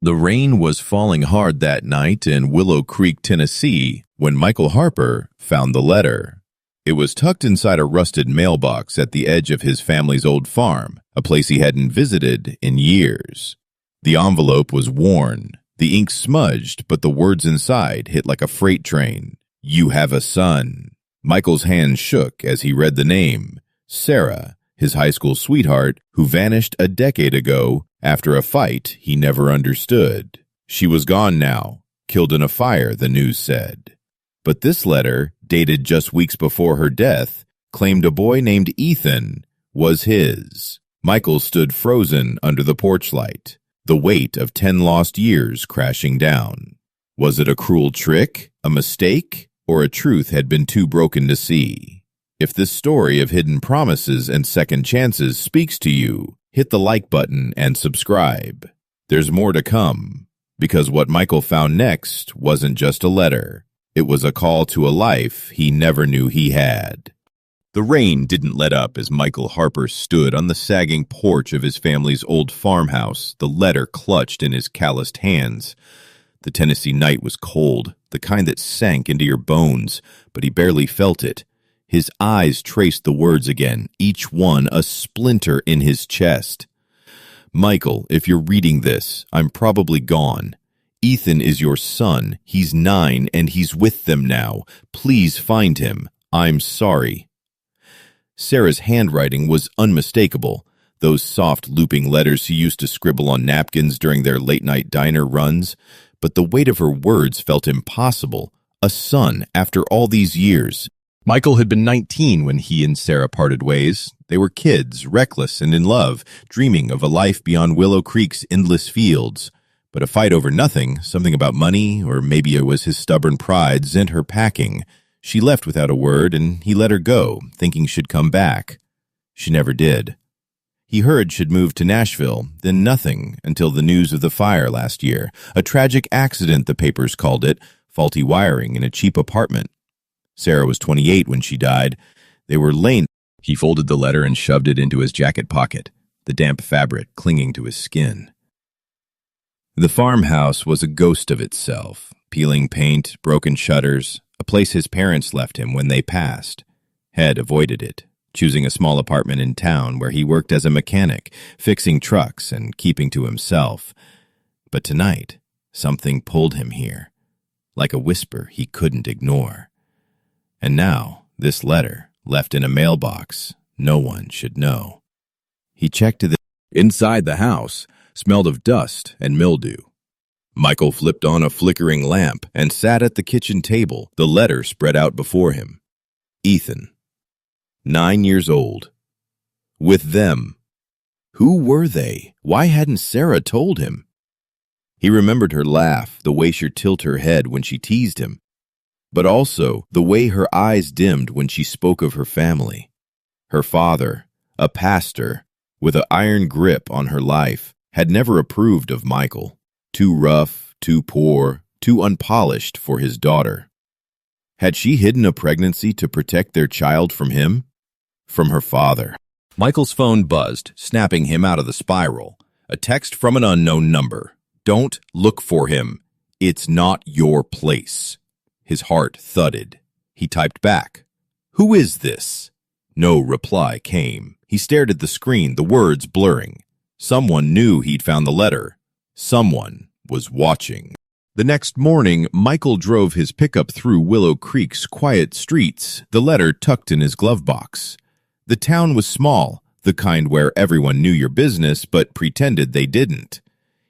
The rain was falling hard that night in Willow Creek, Tennessee, when Michael Harper found the letter. It was tucked inside a rusted mailbox at the edge of his family's old farm, a place he hadn't visited in years. The envelope was worn, the ink smudged, but the words inside hit like a freight train. "You have a son." Michael's hand shook as he read the name, Sarah, his high school sweetheart, who vanished a decade ago after a fight he never understood. She was gone now, killed in a fire, the news said. But this letter, dated just weeks before her death, claimed a boy named Ethan was his. Michael stood frozen under the porch light, the weight of 10 lost years crashing down. Was it a cruel trick, a mistake, or a truth had been too broken to see? If this story of hidden promises and second chances speaks to you, hit the like button and subscribe. There's more to come, because what Michael found next wasn't just a letter. It was a call to a life he never knew he had. The rain didn't let up as Michael Harper stood on the sagging porch of his family's old farmhouse, the letter clutched in his calloused hands. The Tennessee night was cold, the kind that sank into your bones, but he barely felt it. His eyes traced the words again, each one a splinter in his chest. "Michael, if you're reading this, I'm probably gone. Ethan is your son. He's 9 and he's with them now. Please find him. I'm sorry." Sarah's handwriting was unmistakable, those soft looping letters she used to scribble on napkins during their late-night diner runs. But the weight of her words felt impossible. A son, after all these years. Michael had been 19 when he and Sarah parted ways. They were kids, reckless and in love, dreaming of a life beyond Willow Creek's endless fields. But a fight over nothing, something about money, or maybe it was his stubborn pride, sent her packing. She left without a word, and he let her go, thinking she'd come back. She never did. He heard she'd moved to Nashville, then nothing until the news of the fire last year. A tragic accident, the papers called it, faulty wiring in a cheap apartment. Sarah was 28 when she died. They were late. He folded the letter and shoved it into his jacket pocket, the damp fabric clinging to his skin. The farmhouse was a ghost of itself, peeling paint, broken shutters, a place his parents left him when they passed. Had avoided it, choosing a small apartment in town where he worked as a mechanic, fixing trucks and keeping to himself. But tonight, something pulled him here, like a whisper he couldn't ignore. And now, this letter, left in a mailbox, no one should know. He checked to the inside the house, smelled of dust and mildew. Michael flipped on a flickering lamp and sat at the kitchen table, the letter spread out before him. Ethan, 9 years old. With them. Who were they? Why hadn't Sarah told him? He remembered her laugh, the way she'd tilt her head when she teased him, but also the way her eyes dimmed when she spoke of her family. Her father, a pastor, with an iron grip on her life, had never approved of Michael. Too rough, too poor, too unpolished for his daughter. Had she hidden a pregnancy to protect their child from him? From her father. Michael's phone buzzed, snapping him out of the spiral. A text from an unknown number. "Don't look for him. It's not your place." His heart thudded. He typed back, "Who is this?" No reply came. He stared at the screen, the words blurring. Someone knew he'd found the letter. Someone was watching. The next morning, Michael drove his pickup through Willow Creek's quiet streets, the letter tucked in his glove box. The town was small, the kind where everyone knew your business but pretended they didn't.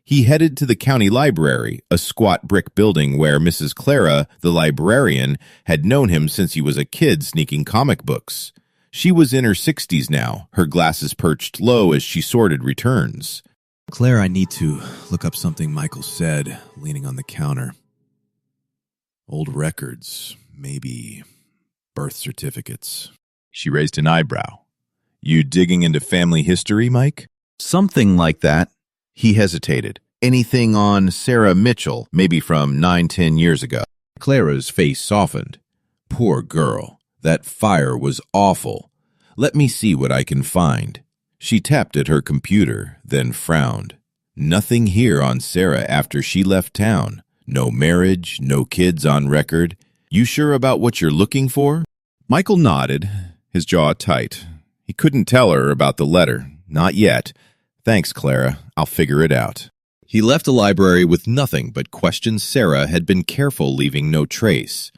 He headed to the county library, a squat brick building where Mrs. Clara, the librarian, had known him since he was a kid sneaking comic books. She was in her 60s now, her glasses perched low as she sorted returns. "Claire, I need to look up something Michael said," leaning on the counter. "Old records, maybe birth certificates." She raised an eyebrow. "You digging into family history, Mike?" "Something like that." He hesitated. "Anything on Sarah Mitchell, maybe from 9-10 years ago?" Clara's face softened. "Poor girl. That fire was awful. Let me see what I can find." She tapped at her computer, then frowned. Nothing here on Sarah after she left town. No marriage, no kids on record. You sure about what you're looking for? Michael nodded, his jaw tight. He couldn't tell her about the letter. Not yet. Thanks, Clara. I'll figure it out. He left the library with nothing but questions. Sarah had been careful, leaving no trace.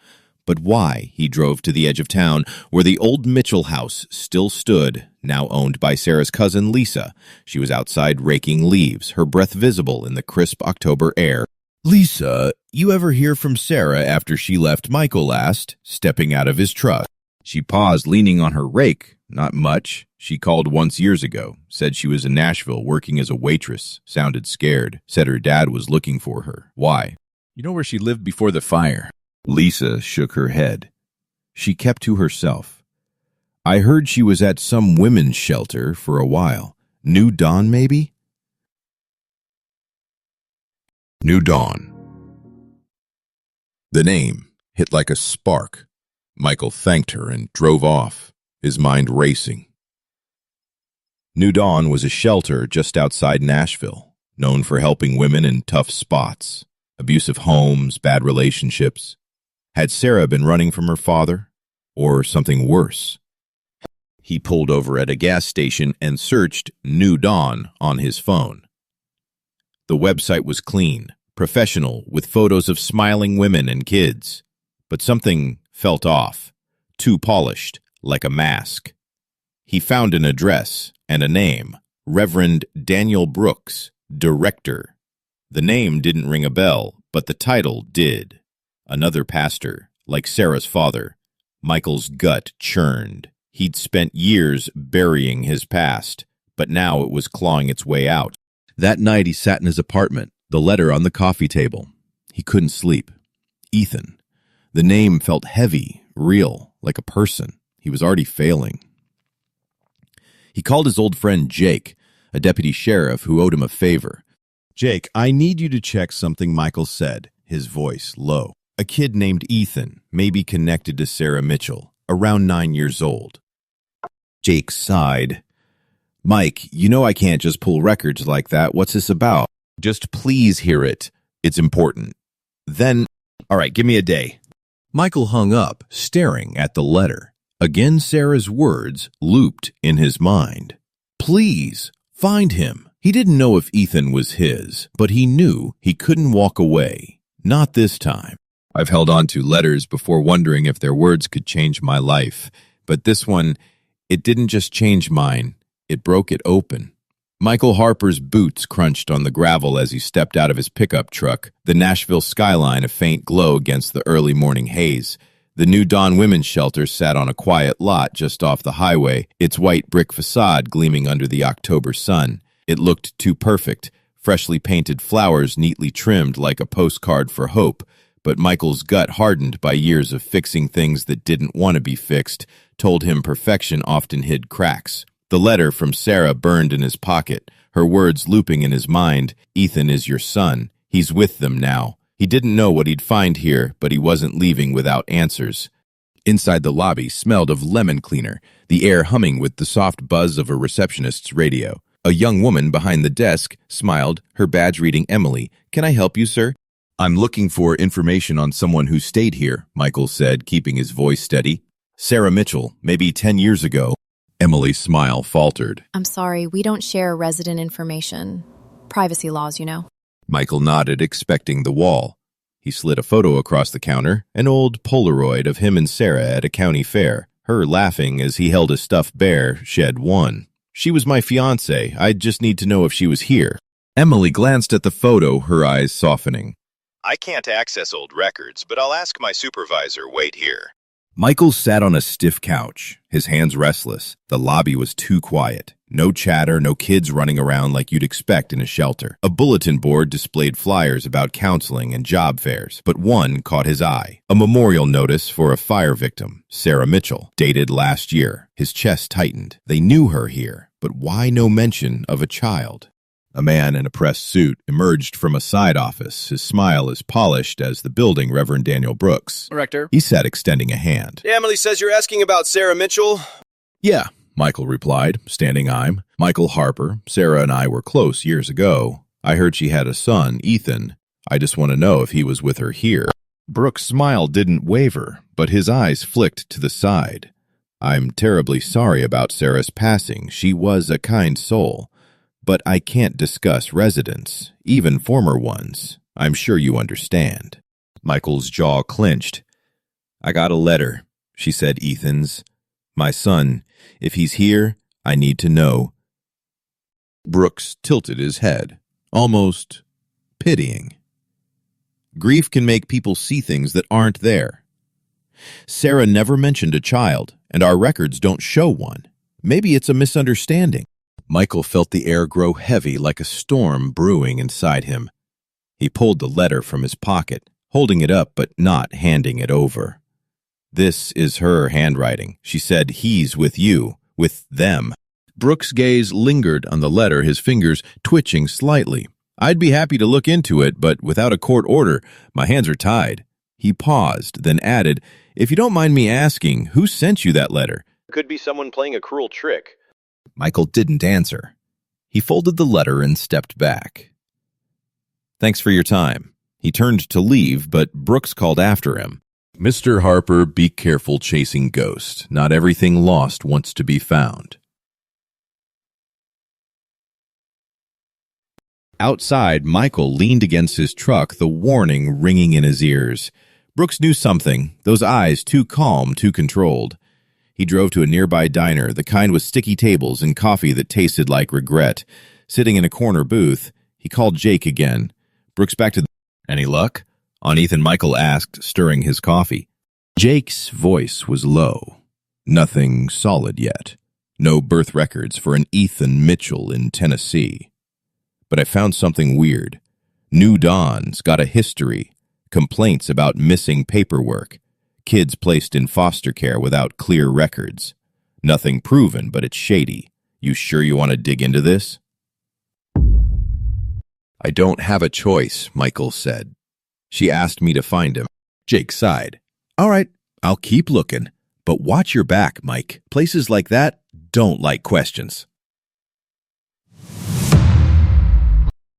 But why? He drove to the edge of town, where the old Mitchell house still stood, now owned by Sarah's cousin Lisa. She was outside raking leaves, her breath visible in the crisp October air. Lisa, you ever hear from Sarah after she left Michael last, stepping out of his truck? She paused, leaning on her rake. Not much. She called once years ago, said she was in Nashville working as a waitress, sounded scared, said her dad was looking for her. Why? You know where she lived before the fire? Lisa shook her head. She kept to herself. I heard she was at some women's shelter for a while. New Dawn, maybe? New Dawn. The name hit like a spark. Michael thanked her and drove off, his mind racing. New Dawn was a shelter just outside Nashville, known for helping women in tough spots, abusive homes, bad relationships. Had Sarah been running from her father, or something worse? He pulled over at a gas station and searched New Dawn on his phone. The website was clean, professional, with photos of smiling women and kids. But something felt off, too polished, like a mask. He found an address and a name, Reverend Daniel Brooks, Director. The name didn't ring a bell, but the title did. Another pastor, like Sarah's father. Michael's gut churned. He'd spent years burying his past, but now it was clawing its way out. That night he sat in his apartment, the letter on the coffee table. He couldn't sleep. Ethan. The name felt heavy, real, like a person. He was already failing. He called his old friend Jake, a deputy sheriff who owed him a favor. Jake, I need you to check something Michael said, his voice low. A kid named Ethan, maybe connected to Sarah Mitchell, around 9 years old. Jake sighed. Mike, you know I can't just pull records like that. What's this about? Just please hear it. It's important. Then, all right, give me a day. Michael hung up, staring at the letter. Again, Sarah's words looped in his mind. Please, find him. He didn't know if Ethan was his, but he knew he couldn't walk away. Not this time. I've held on to letters before, wondering if their words could change my life. But this one, it didn't just change mine. It broke it open. Michael Harper's boots crunched on the gravel as he stepped out of his pickup truck, the Nashville skyline a faint glow against the early morning haze. The New Dawn Women's Shelter sat on a quiet lot just off the highway, its white brick facade gleaming under the October sun. It looked too perfect, freshly painted flowers neatly trimmed like a postcard for hope. But Michael's gut, hardened by years of fixing things that didn't want to be fixed, told him perfection often hid cracks. The letter from Sarah burned in his pocket, her words looping in his mind. Ethan is your son. He's with them now. He didn't know what he'd find here, but he wasn't leaving without answers. Inside the lobby smelled of lemon cleaner, the air humming with the soft buzz of a receptionist's radio. A young woman behind the desk smiled, her badge reading Emily. Can I help you, sir? I'm looking for information on someone who stayed here, Michael said, keeping his voice steady. Sarah Mitchell, maybe 10 years ago. Emily's smile faltered. I'm sorry, we don't share resident information. Privacy laws, you know. Michael nodded, expecting the wall. He slid a photo across the counter, an old Polaroid of him and Sarah at a county fair, her laughing as he held a stuffed bear, shed one. She was my fiancée. I'd just need to know if she was here. Emily glanced at the photo, her eyes softening. I can't access old records, but I'll ask my supervisor. Wait here. Michael sat on a stiff couch, his hands restless. The lobby was too quiet. No chatter, no kids running around like you'd expect in a shelter. A bulletin board displayed flyers about counseling and job fairs, but one caught his eye. A memorial notice for a fire victim, Sarah Mitchell, dated last year. His chest tightened. They knew her here, but why no mention of a child? A man in a pressed suit emerged from a side office, his smile as polished as the building Reverend Daniel Brooks. Director. He said, extending a hand. Emily says you're asking about Sarah Mitchell? Yeah, Michael replied, standing I'm. Michael Harper. Sarah and I were close years ago. I heard she had a son, Ethan. I just want to know if he was with her here. Brooks' smile didn't waver, but his eyes flicked to the side. I'm terribly sorry about Sarah's passing. She was a kind soul. But I can't discuss residents, even former ones. I'm sure you understand. Michael's jaw clenched. I got a letter, she said Ethan's. My son, if he's here, I need to know. Brooks tilted his head, almost pitying. Grief can make people see things that aren't there. Sarah never mentioned a child, and our records don't show one. Maybe it's a misunderstanding. Michael felt the air grow heavy like a storm brewing inside him. He pulled the letter from his pocket, holding it up but not handing it over. This is her handwriting. She said he's with you, with them. Brooks' gaze lingered on the letter, his fingers twitching slightly. I'd be happy to look into it, but without a court order, my hands are tied. He paused, then added, if you don't mind me asking, who sent you that letter? Could be someone playing a cruel trick. Michael didn't answer. He folded the letter and stepped back. Thanks for your time. He turned to leave, but Brooks called after him. Mr. Harper, be careful chasing ghosts. Not everything lost wants to be found. Outside, Michael leaned against his truck, the warning ringing in his ears. Brooks knew something, those eyes too calm, too controlled. He drove to a nearby diner, the kind with sticky tables and coffee that tasted like regret. Sitting in a corner booth, he called Jake again. Brooks back to Any luck? On Ethan, Michael asked, stirring his coffee. Jake's voice was low. Nothing solid yet. No birth records for an Ethan Mitchell in Tennessee. But I found something weird. New Dawn's got a history. Complaints about missing paperwork. Kids placed in foster care without clear records. Nothing proven, but it's shady. You sure you want to dig into this? I don't have a choice, Michael said. She asked me to find him. Jake sighed. All right, I'll keep looking. But watch your back, Mike. Places like that don't like questions.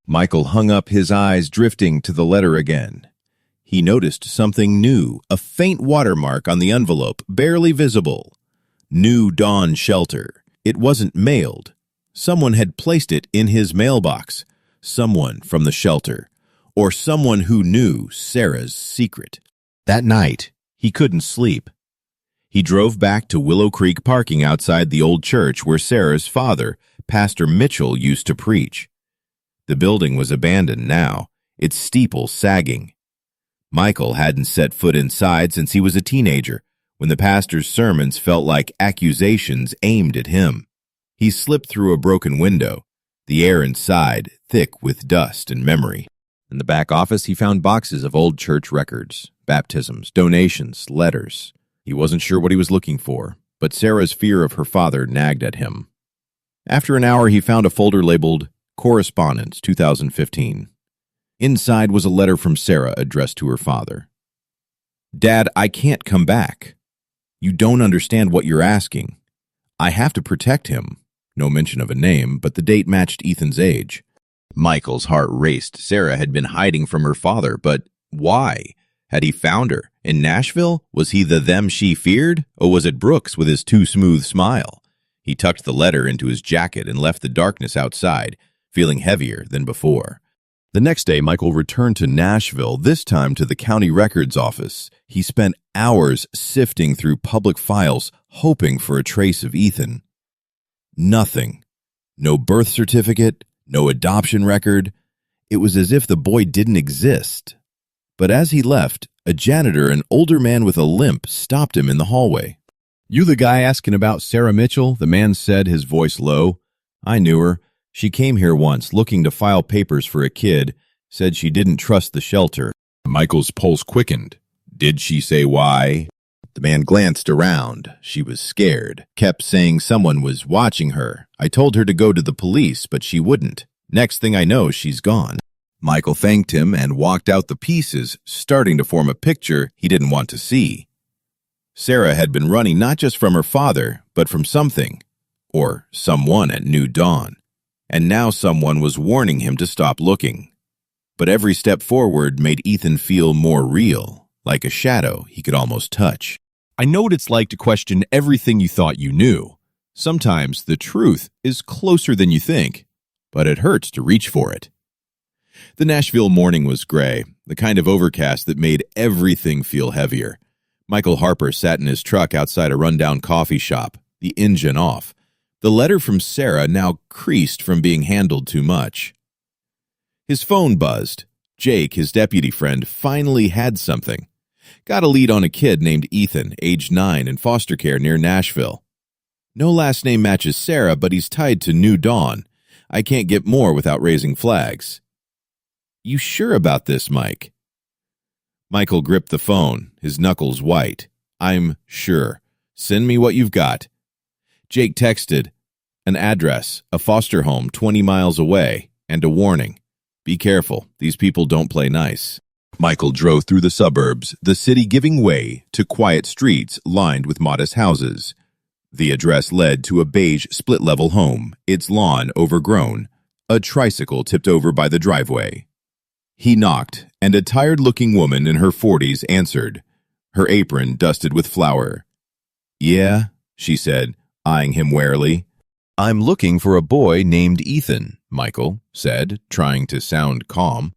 Michael hung up, his eyes drifting to the letter again. He noticed something new, a faint watermark on the envelope, barely visible. New Dawn Shelter. It wasn't mailed. Someone had placed it in his mailbox. Someone from the shelter. Or someone who knew Sarah's secret. That night, he couldn't sleep. He drove back to Willow Creek parking outside the old church where Sarah's father, Pastor Mitchell, used to preach. The building was abandoned now, its steeple sagging. Michael hadn't set foot inside since he was a teenager, when the pastor's sermons felt like accusations aimed at him. He slipped through a broken window, the air inside thick with dust and memory. In the back office, he found boxes of old church records, baptisms, donations, letters. He wasn't sure what he was looking for, but Sarah's fear of her father nagged at him. After an hour, he found a folder labeled Correspondence 2015. Inside was a letter from Sarah addressed to her father. Dad, I can't come back. You don't understand what you're asking. I have to protect him. No mention of a name, but the date matched Ethan's age. Michael's heart raced. Sarah had been hiding from her father, but why? Had he found her? In Nashville? Was he the them she feared? Or was it Brooks with his too smooth smile? He tucked the letter into his jacket and left the darkness outside, feeling heavier than before. The next day, Michael returned to Nashville, this time to the county records office. He spent hours sifting through public files, hoping for a trace of Ethan. Nothing. No birth certificate, no adoption record. It was as if the boy didn't exist. But as he left, a janitor, an older man with a limp, stopped him in the hallway. You the guy asking about Sarah Mitchell? The man said, his voice low. I knew her. She came here once, looking to file papers for a kid, said she didn't trust the shelter. Michael's pulse quickened. Did she say why? The man glanced around. She was scared, kept saying someone was watching her. I told her to go to the police, but she wouldn't. Next thing I know, she's gone. Michael thanked him and walked out the pieces, starting to form a picture he didn't want to see. Sarah had been running not just from her father, but from something, or someone at New Dawn. and now someone was warning him to stop looking. But every step forward made Ethan feel more real, like a shadow he could almost touch. I know what it's like to question everything you thought you knew. Sometimes the truth is closer than you think, but it hurts to reach for it. The Nashville morning was gray, the kind of overcast that made everything feel heavier. Michael Harper sat in his truck outside a rundown coffee shop, the engine off. The letter from Sarah now creased from being handled too much. His phone buzzed. Jake, his deputy friend, finally had something. Got a lead on a kid named Ethan, age 9, in foster care near Nashville. No last name matches Sarah, but he's tied to New Dawn. I can't get more without raising flags. You sure about this, Mike? Michael gripped the phone, his knuckles white. I'm sure. Send me what you've got. Jake texted, an address, a foster home 20 miles away, and a warning. Be careful, these people don't play nice. Michael drove through the suburbs, the city giving way to quiet streets lined with modest houses. The address led to a beige split-level home, its lawn overgrown, a tricycle tipped over by the driveway. He knocked, and a tired-looking woman in her 40s answered, her apron dusted with flour. Yeah, she said, eyeing him warily. I'm looking for a boy named Ethan, Michael said, trying to sound calm.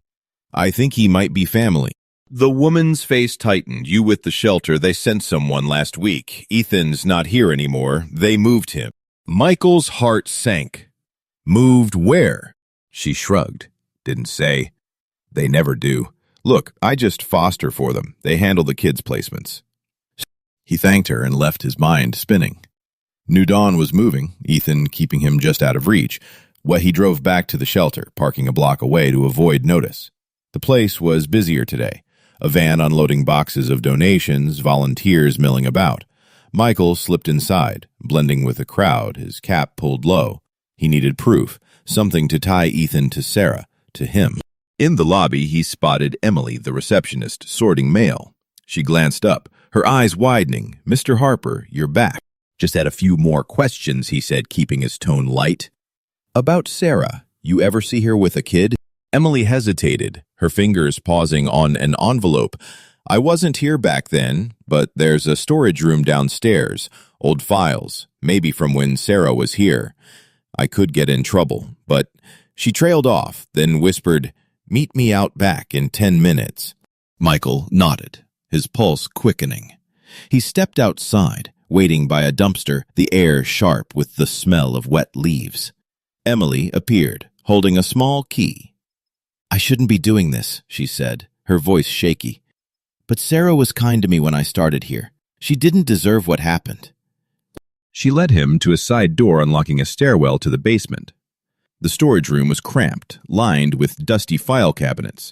I think he might be family. The woman's face tightened. You with the shelter, they sent someone last week. Ethan's not here anymore. They moved him. Michael's heart sank. Moved where? She shrugged. Didn't say. They never do. Look, I just foster for them. They handle the kids' placements. He thanked her and left his mind spinning. New Dawn was moving, Ethan keeping him just out of reach. He drove back to the shelter, parking a block away to avoid notice. The place was busier today. A van unloading boxes of donations, volunteers milling about. Michael slipped inside, blending with the crowd, his cap pulled low. He needed proof, something to tie Ethan to Sarah, to him. In the lobby, he spotted Emily, the receptionist, sorting mail. She glanced up, her eyes widening. Mr. Harper, you're back. Just had a few more questions, he said, keeping his tone light. About Sarah, you ever see her with a kid? Emily hesitated, her fingers pausing on an envelope. I wasn't here back then, but there's a storage room downstairs. Old files, maybe from when Sarah was here. I could get in trouble, but she trailed off, then whispered, meet me out back in 10 minutes. Michael nodded, his pulse quickening. He stepped outside, waiting by a dumpster, the air sharp with the smell of wet leaves. Emily appeared, holding a small key. I shouldn't be doing this, she said, her voice shaky. But Sarah was kind to me when I started here. She didn't deserve what happened. She led him to a side door unlocking a stairwell to the basement. The storage room was cramped, lined with dusty file cabinets.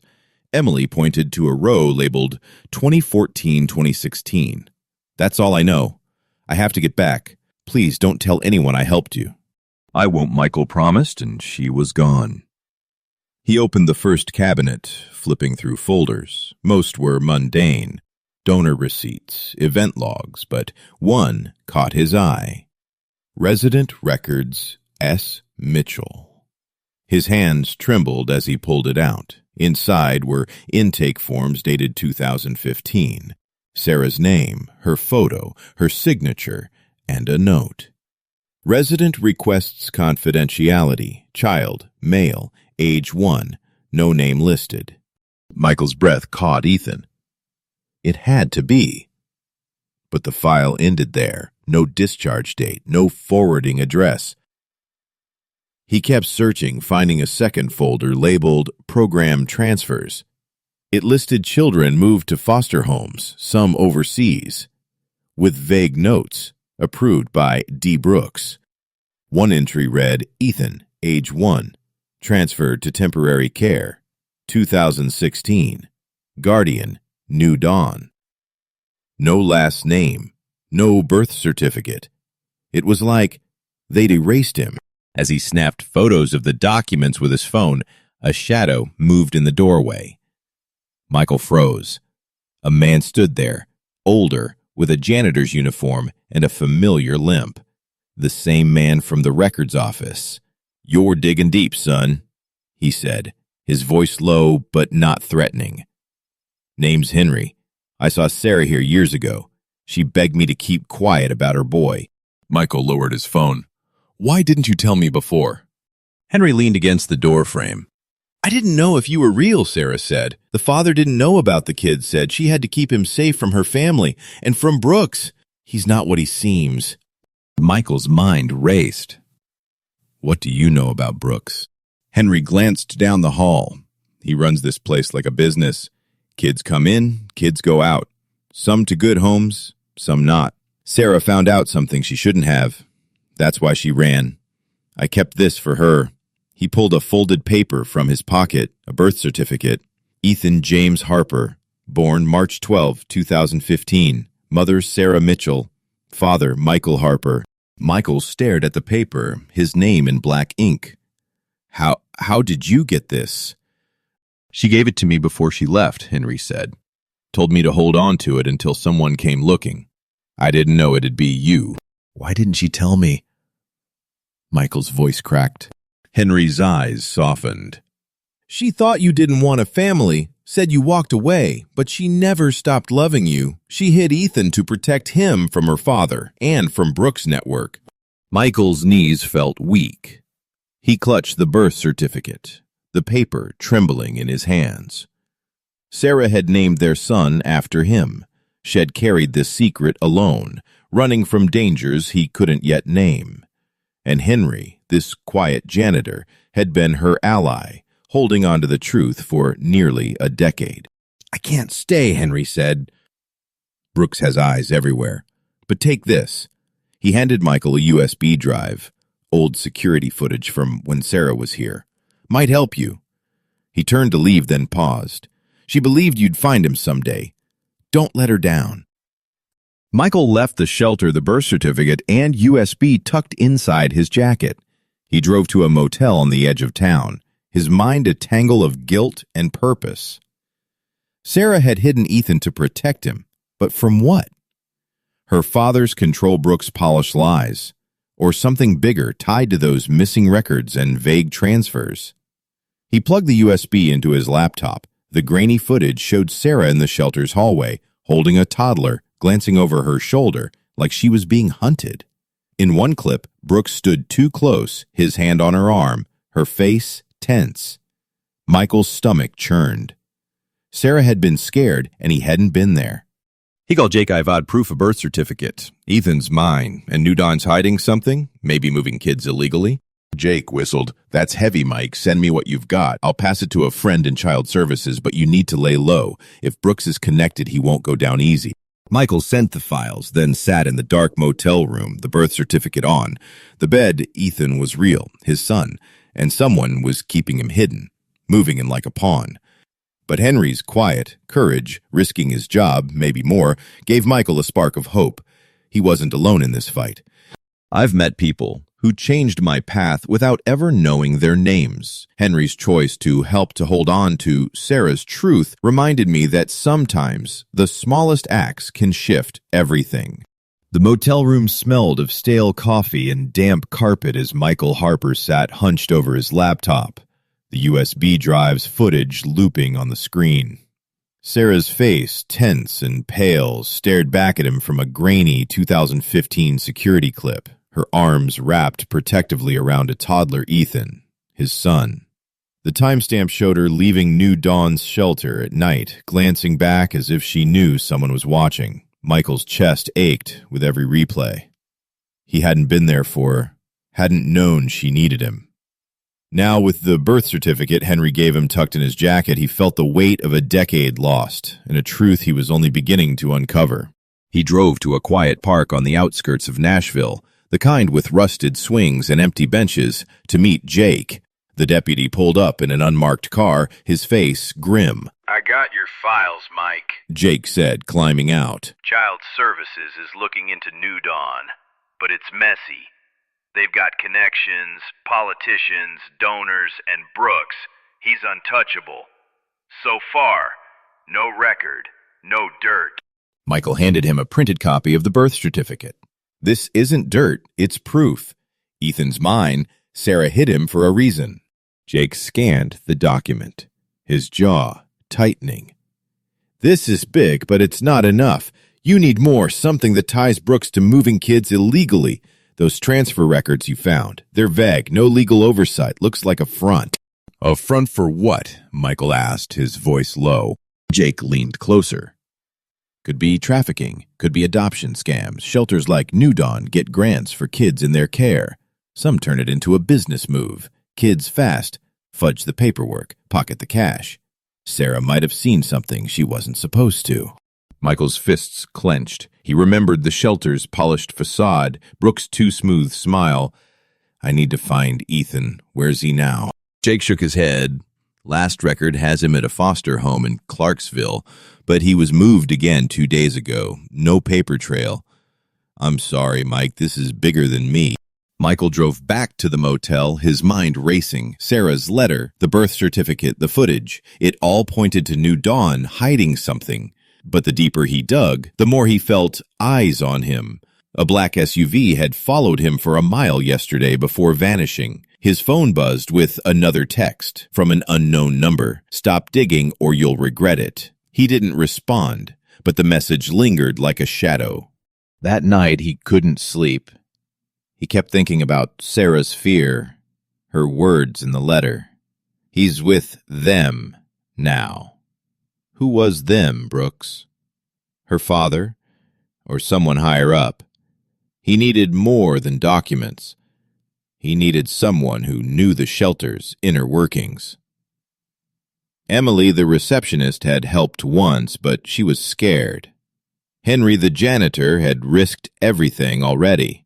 Emily pointed to a row labeled 2014-2016. That's all I know. I have to get back. Please don't tell anyone I helped you. I won't, Michael promised, and she was gone. He opened the first cabinet, flipping through folders. Most were mundane. Donor receipts, event logs, but one caught his eye. Resident Records S. Mitchell. His hands trembled as he pulled it out. Inside were intake forms dated 2015. Sarah's name, her photo, her signature, and a note. Resident requests confidentiality. Child, male, age 1, no name listed. Michael's breath caught Ethan. It had to be. But the file ended there. No discharge date, no forwarding address. He kept searching, finding a second folder labeled Program Transfers. It listed children moved to foster homes, some overseas, with vague notes, approved by D. Brooks. One entry read, Ethan, age 1, transferred to temporary care, 2016, guardian, New Dawn. No last name, no birth certificate. It was like they'd erased him. As he snapped photos of the documents with his phone, a shadow moved in the doorway. Michael froze. A man stood there, older, with a janitor's uniform and a familiar limp. The same man from the records office. "You're digging deep, son," he said, his voice low but not threatening. "Name's Henry. I saw Sarah here years ago. She begged me to keep quiet about her boy." Michael lowered his phone. "Why didn't you tell me before?" Henry leaned against the door frame. "I didn't know if you were real," Sarah said. "The father didn't know about the kid, said she had to keep him safe from her family and from Brooks. He's not what he seems." Michael's mind raced. "What do you know about Brooks?" Henry glanced down the hall. "He runs this place like a business. Kids come in, kids go out. Some to good homes, some not. Sarah found out something she shouldn't have. That's why she ran. I kept this for her." He pulled a folded paper from his pocket, a birth certificate. "Ethan James Harper, born March 12, 2015. Mother Sarah Mitchell. Father Michael Harper." Michael stared at the paper, his name in black ink. How did you get this?" "She gave it to me before she left," Henry said. "Told me to hold on to it until someone came looking. I didn't know it'd be you." "Why didn't she tell me?" Michael's voice cracked. Henry's eyes softened. "She thought you didn't want a family, said you walked away, but she never stopped loving you. She hid Ethan to protect him from her father and from Brooks' network." Michael's knees felt weak. He clutched the birth certificate, the paper trembling in his hands. Sarah had named their son after him. She had carried this secret alone, running from dangers he couldn't yet name. And Henry, this quiet janitor, had been her ally, holding on to the truth for nearly a decade. "I can't stay," Henry said. "Brooks has eyes everywhere. But take this." He handed Michael a USB drive, old security footage from when Sarah was here. "Might help you." He turned to leave, then paused. "She believed you'd find him someday. Don't let her down." Michael left the shelter, the birth certificate, and USB tucked inside his jacket. He drove to a motel on the edge of town, his mind a tangle of guilt and purpose. Sarah had hidden Ethan to protect him, but from what? Her father's control Brooks' polished lies, or something bigger tied to those missing records and vague transfers. He plugged the USB into his laptop. The grainy footage showed Sarah in the shelter's hallway, holding a toddler, glancing over her shoulder like she was being hunted. In one clip, Brooks stood too close, his hand on her arm, her face tense. Michael's stomach churned. Sarah had been scared, and he hadn't been there. He called Jake. "I've odd proof of birth certificate. Ethan's mine, and New Dawn's hiding something, maybe moving kids illegally." Jake whistled. "That's heavy, Mike. Send me what you've got. I'll pass it to a friend in child services, but you need to lay low. If Brooks is connected, he won't go down easy." Michael sent the files, then sat in the dark motel room, the birth certificate on. The bed, Ethan was real, his son, and someone was keeping him hidden, moving him like a pawn. But Henry's quiet, courage, risking his job, maybe more, gave Michael a spark of hope. He wasn't alone in this fight. "I've met people who changed my path without ever knowing their names." Henry's choice to help to hold on to Sarah's truth reminded me that sometimes the smallest acts can shift everything. The motel room smelled of stale coffee and damp carpet as Michael Harper sat hunched over his laptop, the USB drive's footage looping on the screen. Sarah's face, tense and pale, stared back at him from a grainy 2015 security clip, her arms wrapped protectively around a toddler Ethan, his son. The timestamp showed her leaving New Dawn's shelter at night, glancing back as if she knew someone was watching. Michael's chest ached with every replay. He hadn't been there for her, hadn't known she needed him. Now, with the birth certificate Henry gave him tucked in his jacket, he felt the weight of a decade lost, and a truth he was only beginning to uncover. He drove to a quiet park on the outskirts of Nashville, the kind with rusted swings and empty benches, to meet Jake. The deputy pulled up in an unmarked car, his face grim. "I got your files, Mike," Jake said, climbing out. "Child Services is looking into New Dawn, but it's messy. They've got connections, politicians, donors, and Brooks. He's untouchable. So far, no record, no dirt." Michael handed him a printed copy of the birth certificate. "This isn't dirt, it's proof. Ethan's mine, Sarah hit him for a reason. Jake scanned the document, his jaw tightening. This is big, but it's not enough. You need more, something that ties Brooks to moving kids illegally. Those transfer records you found, they're vague, no legal oversight, looks like a front. A front for what? Michael asked, his voice low. Jake leaned closer. Could be trafficking, could be adoption scams. Shelters like New Dawn get grants for kids in their care. Some turn it into a business move. Kids fast, fudge the paperwork, pocket the cash. Sarah might have seen something she wasn't supposed to. Michael's fists clenched. He remembered the shelter's polished facade, Brooks' too smooth smile. I need to find Ethan. Where's he now? Jake shook his head. Last record has him at a foster home in Clarksville, but he was moved again 2 days ago. No paper trail. I'm sorry, Mike, this is bigger than me. Michael drove back to the motel, his mind racing. Sarah's letter, the birth certificate, the footage. It all pointed to New Dawn hiding something. But the deeper he dug, the more he felt eyes on him. A black SUV had followed him for a mile yesterday before vanishing. His phone buzzed with another text from an unknown number. Stop digging or you'll regret it. He didn't respond, but the message lingered like a shadow. That night he couldn't sleep. He kept thinking about Sarah's fear, her words in the letter. He's with them now. Who was them, Brooks? Her father? Or someone higher up? He needed more than documents. He needed someone who knew the shelter's inner workings. Emily, the receptionist, had helped once, but she was scared. Henry, the janitor, had risked everything already.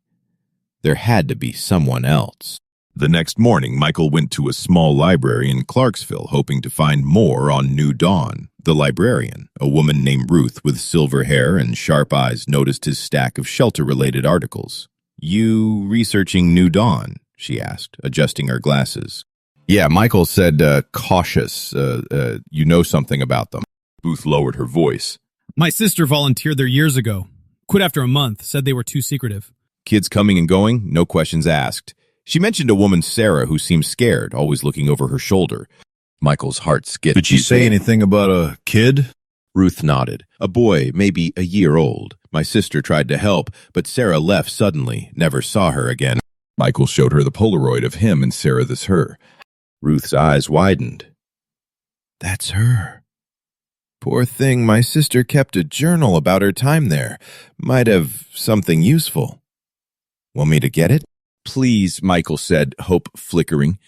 There had to be someone else. The next morning, Michael went to a small library in Clarksville, hoping to find more on New Dawn. The librarian, a woman named Ruth with silver hair and sharp eyes, noticed his stack of shelter-related articles. You researching New Dawn? She asked, adjusting her glasses. Yeah, Michael said, cautious. You know something about them. Ruth lowered her voice. My sister volunteered there years ago. Quit after a month, said they were too secretive. Kids coming and going, no questions asked. She mentioned a woman, Sarah, who seemed scared, always looking over her shoulder. Michael's heart skipped. Did she say anything about a kid? Ruth nodded. A boy, maybe a year old. My sister tried to help, but Sarah left suddenly, never saw her again. Michael showed her the Polaroid of him and Sarah this her. Ruth's eyes widened. That's her. Poor thing, my sister kept a journal about her time there. Might have something useful. Want me to get it? Please, Michael said, hope flickering.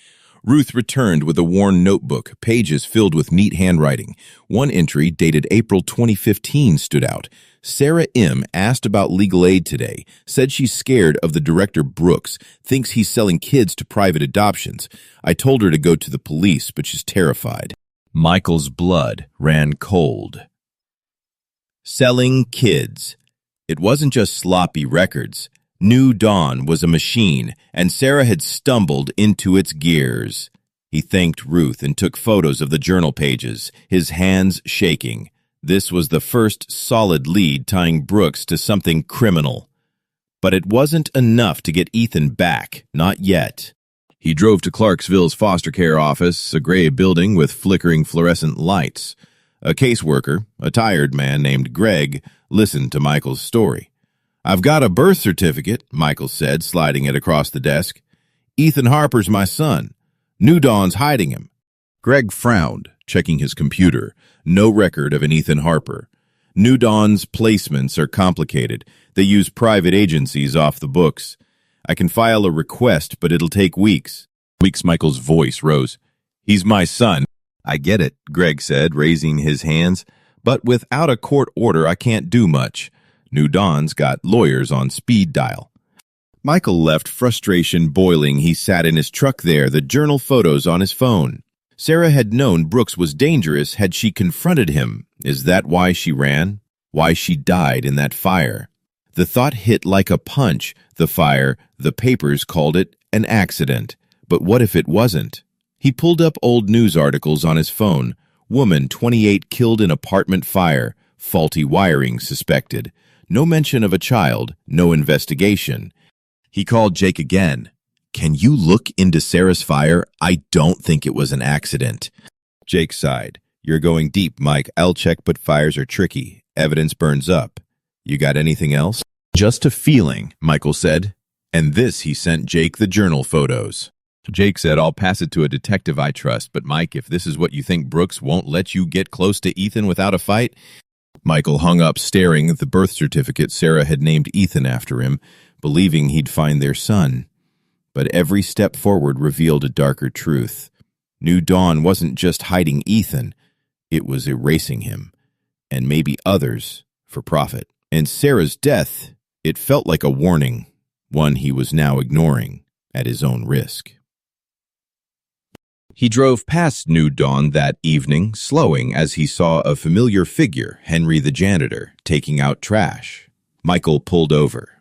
Ruth returned with a worn notebook, pages filled with neat handwriting. One entry, dated April 2015, stood out. Sarah M. asked about legal aid today, said she's scared of the director Brooks, thinks he's selling kids to private adoptions. I told her to go to the police, but she's terrified. Michael's blood ran cold. Selling kids. It wasn't just sloppy records. New Dawn was a machine, and Sarah had stumbled into its gears. He thanked Ruth and took photos of the journal pages, his hands shaking. This was the first solid lead tying Brooks to something criminal. But it wasn't enough to get Ethan back, not yet. He drove to Clarksville's foster care office, a gray building with flickering fluorescent lights. A caseworker, a tired man named Greg, listened to Michael's story. I've got a birth certificate, Michael said, sliding it across the desk. Ethan Harper's my son. New Dawn's hiding him. Greg frowned, checking his computer. No record of an Ethan Harper. New Dawn's placements are complicated. They use private agencies off the books. I can file a request, but it'll take weeks. Michael's voice rose. He's my son. I get it, Greg said, raising his hands. But without a court order, I can't do much. New Dawn's got lawyers on speed dial. Michael left, frustration boiling. He sat in his truck there, the journal photos on his phone. Sarah had known Brooks was dangerous had she confronted him. Is that why she ran? Why she died in that fire? The thought hit like a punch. The fire, the papers called it an accident. But what if it wasn't? He pulled up old news articles on his phone. Woman 28 killed in apartment fire. Faulty wiring suspected. No mention of a child, no investigation. He called Jake again. Can you look into Sarah's fire? I don't think it was an accident. Jake sighed. You're going deep, Mike. I'll check, but fires are tricky. Evidence burns up. You got anything else? Just a feeling, Michael said. And this, he sent Jake the journal photos. Jake said, I'll pass it to a detective I trust, but Mike, if this is what you think Brooks won't let you get close to Ethan without a fight? Michael hung up, staring at the birth certificate Sarah had named Ethan after him, believing he'd find their son. But every step forward revealed a darker truth. New Dawn wasn't just hiding Ethan, it was erasing him, and maybe others, for profit. And Sarah's death, it felt like a warning, one he was now ignoring at his own risk. He drove past New Dawn that evening, slowing as he saw a familiar figure, Henry the janitor, taking out trash. Michael pulled over.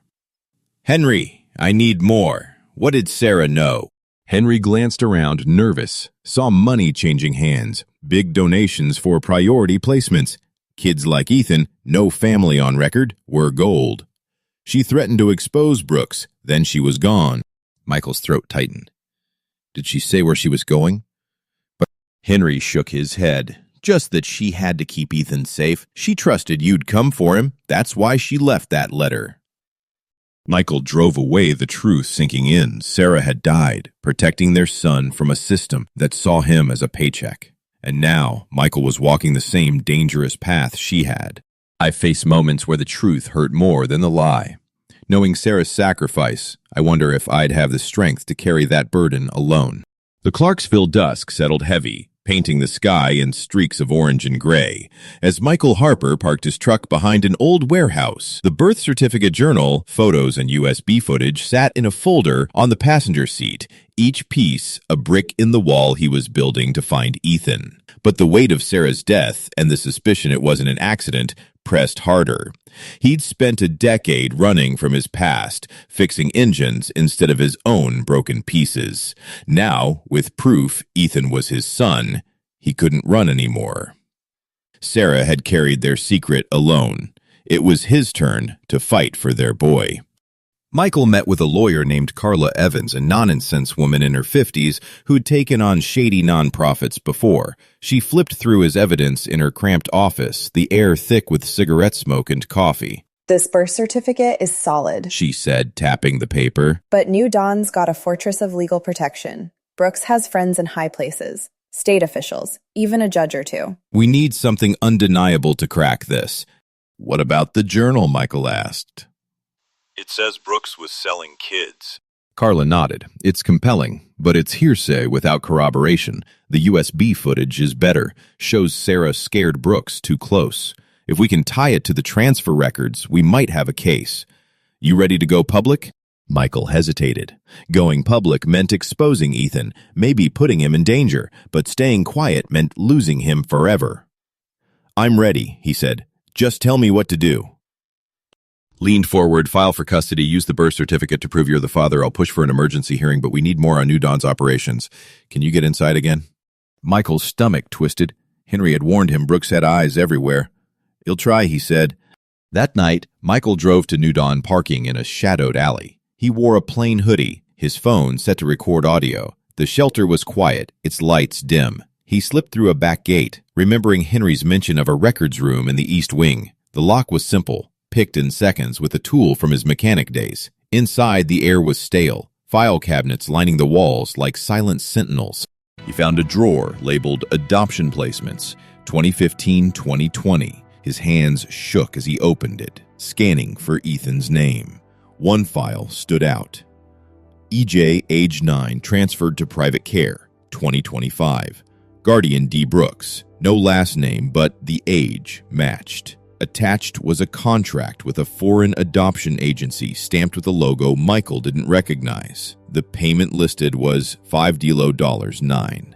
Henry, I need more. What did Sarah know? Henry glanced around, nervous, saw money changing hands, big donations for priority placements. Kids like Ethan, no family on record, were gold. She threatened to expose Brooks, then she was gone. Michael's throat tightened. Did she say where she was going? But Henry shook his head. Just that she had to keep Ethan safe. She trusted you'd come for him. That's why she left that letter. Michael drove away, the truth sinking in. Sarah had died, protecting their son from a system that saw him as a paycheck. And now, Michael was walking the same dangerous path she had. I face moments where the truth hurt more than the lie. Knowing Sarah's sacrifice, I wonder if I'd have the strength to carry that burden alone. The Clarksville dusk settled heavy, painting the sky in streaks of orange and gray, as Michael Harper parked his truck behind an old warehouse. The birth certificate journal, photos, and USB footage sat in a folder on the passenger seat, each piece a brick in the wall he was building to find Ethan. But the weight of Sarah's death and the suspicion it wasn't an accident pressed harder. He'd spent a decade running from his past, fixing engines instead of his own broken pieces. Now, with proof Ethan was his son, he couldn't run anymore. Sarah had carried their secret alone. It was his turn to fight for their boy. Michael met with a lawyer named Carla Evans, a nonsense woman in her 50s who'd taken on shady nonprofits before. She flipped through his evidence in her cramped office, the air thick with cigarette smoke and coffee. This birth certificate is solid, she said, tapping the paper. But New Dawn's got a fortress of legal protection. Brooks has friends in high places, state officials, even a judge or two. We need something undeniable to crack this. What about the journal? Michael asked. It says Brooks was selling kids. Carla nodded. It's compelling, but it's hearsay without corroboration. The USB footage is better, shows Sarah scared Brooks too close. If we can tie it to the transfer records, we might have a case. You ready to go public? Michael hesitated. Going public meant exposing Ethan, maybe putting him in danger, but staying quiet meant losing him forever. I'm ready, he said. Just tell me what to do. Leaned forward, file for custody, use the birth certificate to prove you're the father. I'll push for an emergency hearing, but we need more on New Dawn's operations. Can you get inside again? Michael's stomach twisted. Henry had warned him Brooks had eyes everywhere. He'll try, he said. That night, Michael drove to New Dawn parking in a shadowed alley. He wore a plain hoodie, his phone set to record audio. The shelter was quiet, its lights dim. He slipped through a back gate, remembering Henry's mention of a records room in the east wing. The lock was simple, picked in seconds with a tool from his mechanic days. Inside, the air was stale, file cabinets lining the walls like silent sentinels. He found a drawer labeled Adoption Placements, 2015-2020. His hands shook as he opened it, scanning for Ethan's name. One file stood out. EJ, age 9, transferred to private care, 2025. Guardian D. Brooks, no last name, but the age matched. Attached was a contract with a foreign adoption agency stamped with a logo Michael didn't recognize. The payment listed was $5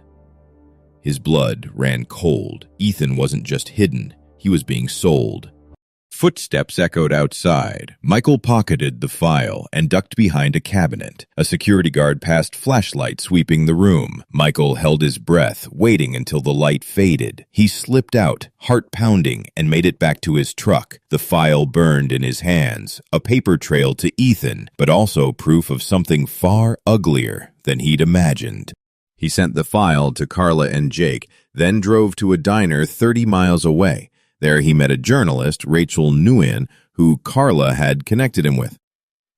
His blood ran cold. Ethan wasn't just hidden, he was being sold. Footsteps echoed outside. Michael pocketed the file and ducked behind a cabinet. A security guard passed flashlight sweeping the room. Michael held his breath, waiting until the light faded. He slipped out, heart pounding, and made it back to his truck. The file burned in his hands, a paper trail to Ethan, but also proof of something far uglier than he'd imagined. He sent the file to Carla and Jake, then drove to a diner 30 miles away. There he met a journalist, Rachel Nguyen, who Carla had connected him with.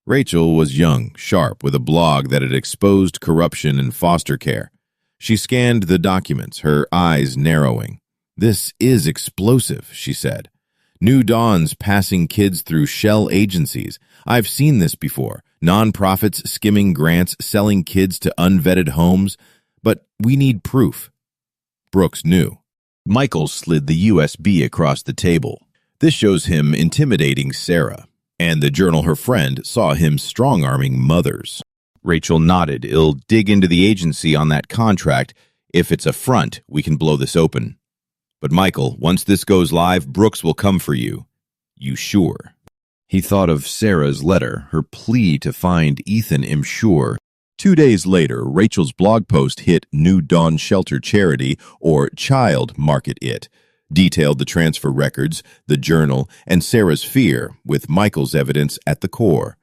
Rachel was young, sharp, with a blog that had exposed corruption in foster care. She scanned the documents, her eyes narrowing. "This is explosive," she said. "New Dawn's passing kids through shell agencies. I've seen this before. Nonprofits skimming grants, selling kids to unvetted homes. But we need proof." Brooks knew. Michael slid the USB across the table. "This shows him intimidating Sarah." And the journal her friend saw him strong-arming mothers. Rachel nodded. "It'll dig into the agency on that contract. If it's a front, we can blow this open. But Michael, once this goes live, Brooks will come for you. You sure?" He thought of Sarah's letter, her plea to find Ethan sure. 2 days later, Rachel's blog post hit New Dawn Shelter Charity, or Child Market It, detailed the transfer records, the journal, and Sarah's fear, with Michael's evidence at the core.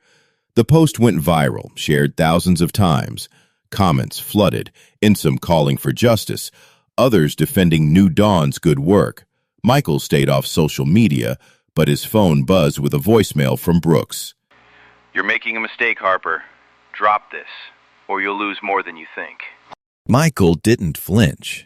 The post went viral, shared thousands of times. Comments flooded, in some calling for justice, others defending New Dawn's good work. Michael stayed off social media, but his phone buzzed with a voicemail from Brooks. "You're making a mistake, Harper. Drop this, or you'll lose more than you think." Michael didn't flinch.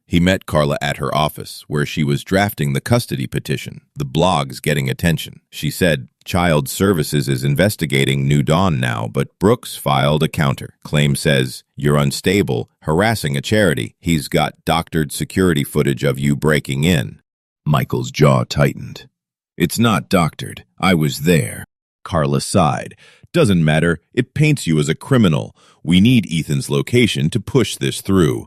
He met Carla at her office, where she was drafting the custody petition. The blog's getting attention. She said, "Child Services is investigating New Dawn now, but Brooks filed a counter. Claim says, you're unstable, harassing a charity. He's got doctored security footage of you breaking in." Michael's jaw tightened. "It's not doctored. I was there." Carla sighed. "Doesn't matter. It paints you as a criminal. We need Ethan's location to push this through."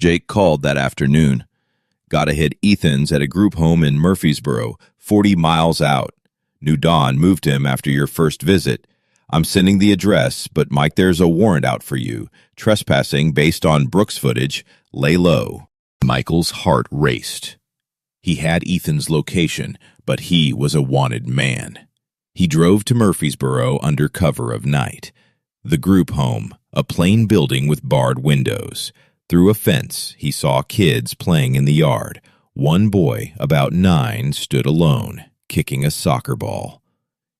Jake called that afternoon. "Gotta hit Ethan's at a group home in Murfreesboro, 40 miles out. New Dawn moved him after your first visit. I'm sending the address, but Mike, there's a warrant out for you. Trespassing based on Brooks footage. Lay low." Michael's heart raced. He had Ethan's location, but he was a wanted man. He drove to Murfreesboro under cover of night. The group home, a plain building with barred windows. Through a fence, he saw kids playing in the yard. One boy, about 9, stood alone, kicking a soccer ball.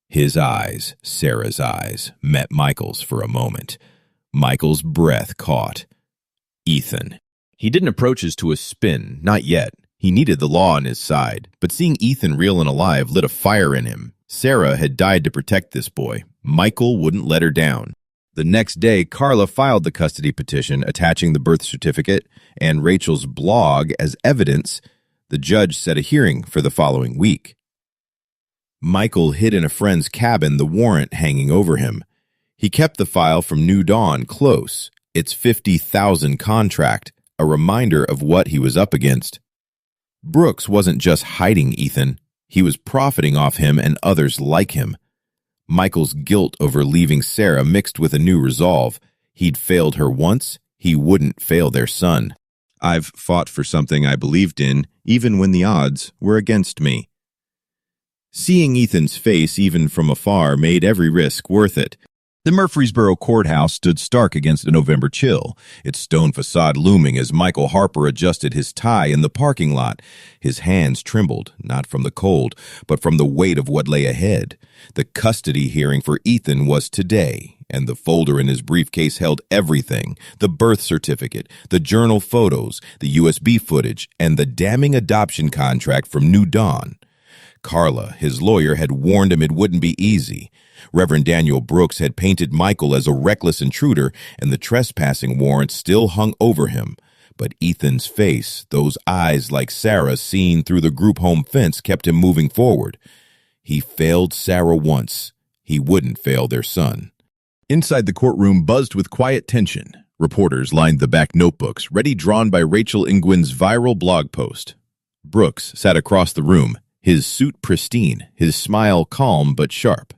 His eyes, Sarah's eyes, met Michael's for a moment. Michael's breath caught. Ethan. He didn't approach his to a spin, not yet. He needed the law on his side, but seeing Ethan real and alive lit a fire in him. Sarah had died to protect this boy. Michael wouldn't let her down. The next day, Carla filed the custody petition attaching the birth certificate and Rachel's blog as evidence. The judge set a hearing for the following week. Michael hid in a friend's cabin, the warrant hanging over him. He kept the file from New Dawn close, its $50,000 contract, a reminder of what he was up against. Brooks wasn't just hiding Ethan. He was profiting off him and others like him. Michael's guilt over leaving Sarah mixed with a new resolve. He'd failed her once, he wouldn't fail their son. "I've fought for something I believed in, even when the odds were against me." Seeing Ethan's face even from afar made every risk worth it. The Murfreesboro courthouse stood stark against a November chill, its stone facade looming as Michael Harper adjusted his tie in the parking lot. His hands trembled, not from the cold, but from the weight of what lay ahead. The custody hearing for Ethan was today, and the folder in his briefcase held everything: the birth certificate, the journal photos, the USB footage, and the damning adoption contract from New Dawn. Carla, his lawyer, had warned him it wouldn't be easy. Reverend Daniel Brooks had painted Michael as a reckless intruder, and the trespassing warrant still hung over him. But Ethan's face, those eyes like Sarah's seen through the group home fence, kept him moving forward. He failed Sarah once. He wouldn't fail their son. Inside the courtroom buzzed with quiet tension. Reporters lined the back notebooks, ready drawn by Rachel Nguyen's viral blog post. Brooks sat across the room, his suit pristine, his smile calm but sharp.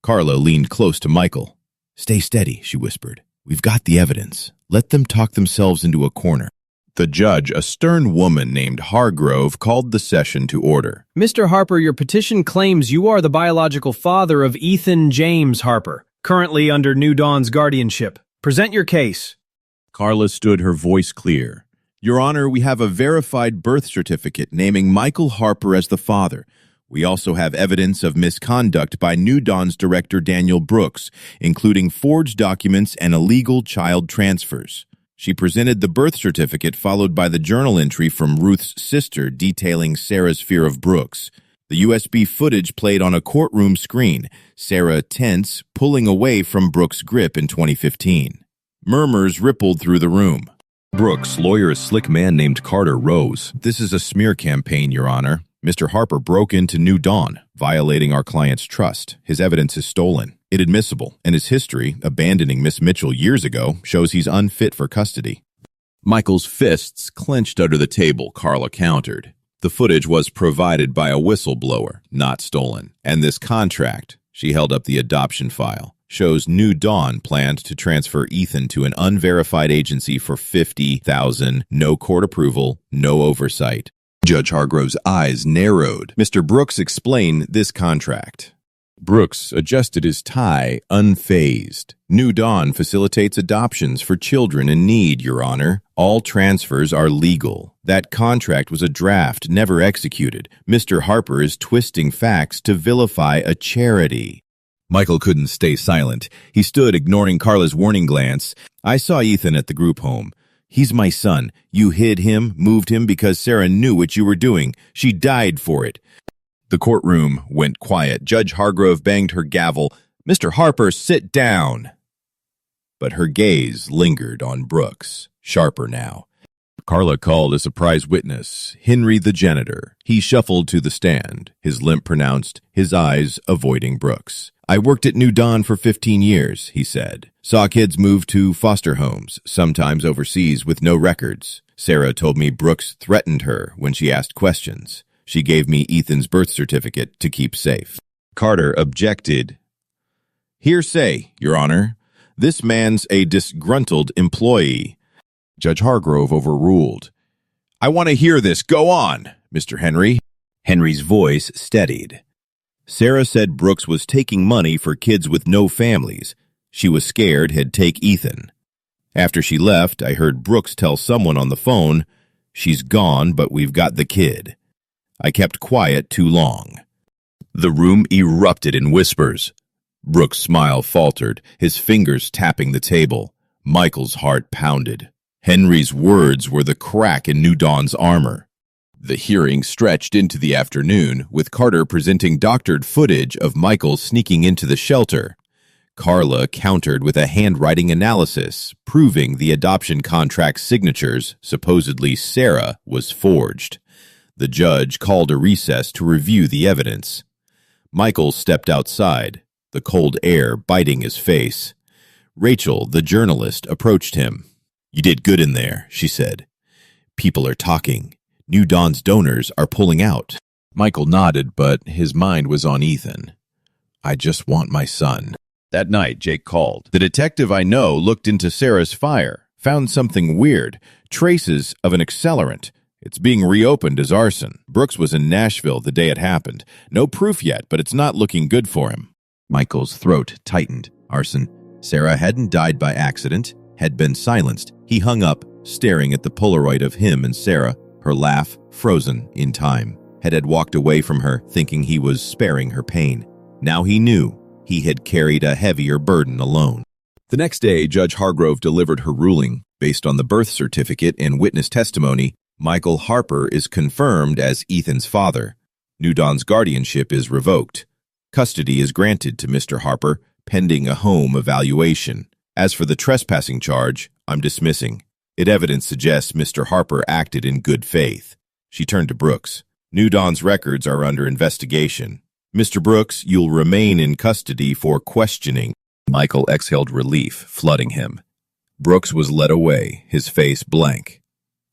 Carla leaned close to Michael. "Stay steady," she whispered. "We've got the evidence. Let them talk themselves into a corner." The judge, a stern woman named Hargrove, called the session to order. Mr. Harper, your petition claims you are the biological father of Ethan James Harper, currently under New Dawn's guardianship. Present your case. Carla stood, her voice clear. "Your Honor, we have a verified birth certificate naming Michael Harper as the father. We also have evidence of misconduct by New Dawn's director Daniel Brooks, including forged documents and illegal child transfers." She presented the birth certificate, followed by the journal entry from Ruth's sister detailing Sarah's fear of Brooks. The USB footage played on a courtroom screen, Sarah tense, pulling away from Brooks' grip in 2015. Murmurs rippled through the room. Brooks' lawyer, a slick man named Carter, rose. "This is a smear campaign, Your Honor. Mr. Harper broke into New Dawn, violating our client's trust. His evidence is stolen, inadmissible, and his history, abandoning Miss Mitchell years ago, shows he's unfit for custody." Michael's fists clenched under the table, Carla countered. The footage was provided by a whistleblower, not stolen. And this contract, she held up the adoption file, shows New Dawn planned to transfer Ethan to an unverified agency for $50,000, no court approval, no oversight. Judge Hargrove's eyes narrowed. "Mr. Brooks, explain this contract." Brooks adjusted his tie, unfazed. "New Dawn facilitates adoptions for children in need, Your Honor. All transfers are legal. That contract was a draft, never executed. Mr. Harper is twisting facts to vilify a charity." Michael couldn't stay silent. He stood, ignoring Carla's warning glance. "I saw Ethan at the group home. He's my son. You hid him, moved him because Sarah knew what you were doing. She died for it." The courtroom went quiet. Judge Hargrove banged her gavel. "Mr. Harper, sit down." But her gaze lingered on Brooks, sharper now. Carla called a surprise witness, Henry the janitor. He shuffled to the stand, his limp pronounced, his eyes avoiding Brooks. "I worked at New Dawn for 15 years, he said. Saw kids move to foster homes, sometimes overseas with no records. Sarah told me Brooks threatened her when she asked questions. She gave me Ethan's birth certificate to keep safe." Carter objected. "Hearsay, Your Honor. This man's a disgruntled employee." Judge Hargrove overruled. "I want to hear this. Go on, Mr. Henry." Henry's voice steadied. "Sarah said Brooks was taking money for kids with no families. She was scared he'd take Ethan. After she left, I heard Brooks tell someone on the phone, 'She's gone, but we've got the kid.' I kept quiet too long." The room erupted in whispers. Brooks' smile faltered, his fingers tapping the table. Michael's heart pounded. Henry's words were the crack in New Dawn's armor. The hearing stretched into the afternoon, with Carter presenting doctored footage of Michael sneaking into the shelter. Carla countered with a handwriting analysis, proving the adoption contract signatures, supposedly Sarah, was forged. The judge called a recess to review the evidence. Michael stepped outside, the cold air biting his face. Rachel, the journalist, approached him. "You did good in there," she said. "People are talking. New Dawn's donors are pulling out." Michael nodded, but his mind was on Ethan. "I just want my son." That night, Jake called. "The detective I know looked into Sarah's fire, found something weird, traces of an accelerant. It's being reopened as arson. Brooks was in Nashville the day it happened. No proof yet, but it's not looking good for him." Michael's throat tightened. Arson. Sarah hadn't died by accident, had been silenced. He hung up, staring at the Polaroid of him and Sarah, her laugh frozen in time. Had walked away from her, thinking he was sparing her pain. Now he knew he had carried a heavier burden alone. The next day, Judge Hargrove delivered her ruling. Based on the birth certificate and witness testimony, Michael Harper is confirmed as Ethan's father. New Dawn's guardianship is revoked. Custody is granted to Mr. Harper, pending a home evaluation. As for the trespassing charge, I'm dismissing. Evidence suggests Mr. Harper acted in good faith. She turned to Brooks. "New Dawn's records are under investigation. Mr. Brooks, you'll remain in custody for questioning." Michael exhaled relief, flooding him. Brooks was led away, his face blank.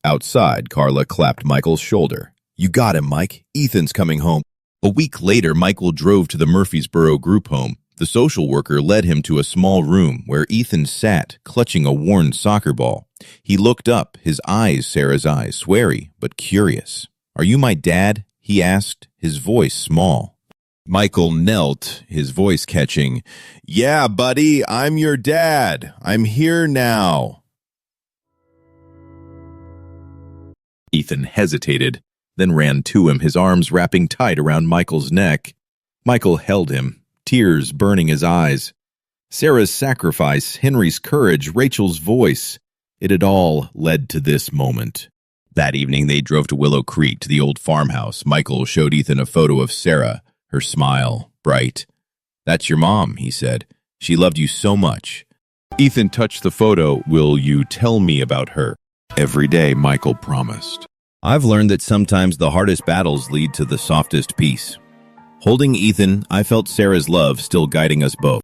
Outside, Carla clapped Michael's shoulder. You got him, Mike. Ethan's coming home. A week later, Michael drove to the Murfreesboro group home. The social worker led him to a small room where Ethan sat, clutching a worn soccer ball. He looked up, his eyes Sarah's eyes, wary but curious. "Are you my dad?" he asked, his voice small. Michael knelt, his voice catching. "Yeah, buddy, I'm your dad. I'm here now." Ethan hesitated, then ran to him, his arms wrapping tight around Michael's neck. Michael held him, tears burning his eyes. Sarah's sacrifice, Henry's courage, Rachel's voice. It had all led to this moment. That evening, they drove to Willow Creek to the old farmhouse. Michael showed Ethan a photo of Sarah, her smile bright. "That's your mom," he said. "She loved you so much." Ethan touched the photo. "Will you tell me about her?" "Every day," Michael promised. "I've learned that sometimes the hardest battles lead to the softest peace." Holding Ethan, I felt Sarah's love still guiding us both.